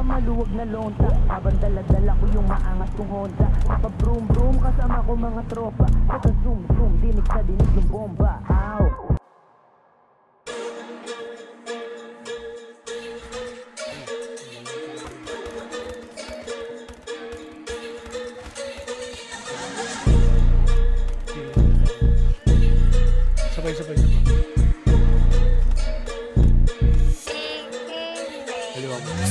maluwag na lonta. Habang dala-dala ko yung maangas kong Honda. Pa-broom-broom kasama ko mga tropa. Pagka-zoom-zoom, dinig sa dinig yung bomba. Ow! Sabay.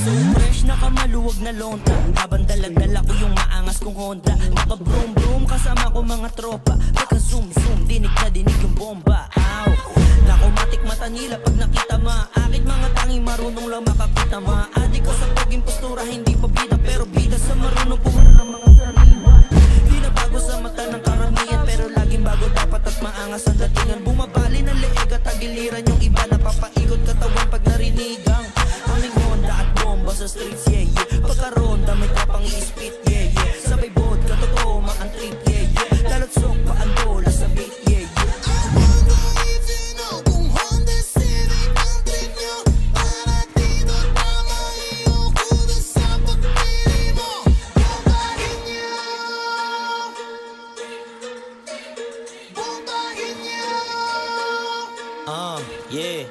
So fresh na kamaluwag na lonta. Habang dala-dala ko yung maangas kong Honda. Maka-broom-broom kasama ko mga tropa. Pagka-zoom-zoom, dinig na dinig yung bomba. Ow! Nakumatik mata nila pag nakita maakit. Mga tanging marunong lang makakita. Maadik ko sa paging postura, hindi pa bida. Pero bida sa marunong pumara ng mga sariwa. Di na bago sa mata ng karamihan, pero laging bago dapat at maangas ang datingan. Bumabali ng leeg at tagiliran yung iba. Napapaikot katawan pag narinigang aming Honda at bomba sa streets, yeah. Pagkaronda may kapang i-spit, yeah. Sabay vodka, totoo ang trip, yeah. Lalo't sok pa ang bola sa beat, yeah. Yeah.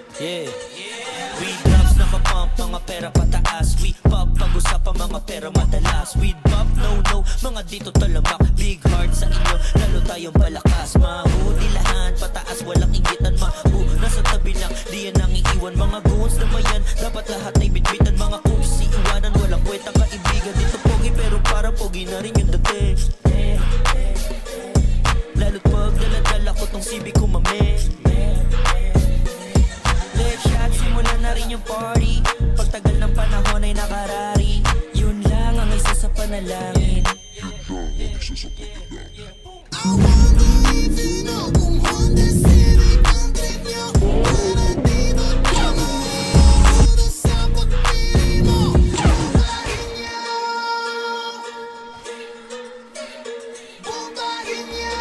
Weed drops nakapump, mga pera pataas. We pop, pag-usapan mga pera madalas. Weed pop, no, mga dito talamak. Big heart sa inyo, lalo tayong palakas. Mahudilahan, pataas, walang ingitan. Nasa tabi lang, di yan ang iiwan. Mga goons na mayan, dapat lahat ay bitbitan. Mga cooks, iiwanan, walang kwenta kaibigan. Dito pogi, pero para pogi na rin yung dating. Lalo't pag dala-dala ko tong CB ko mame. Simulan na rin yung party. Pagtagal ng panahon ay nakarari. Yun lang ang isa sa panalangin. I wanna believe you know kung Honda Civic ang trip nyo. Para dito tama ito sa pagpili mo. Bombahin nyo. Bombahin nyo.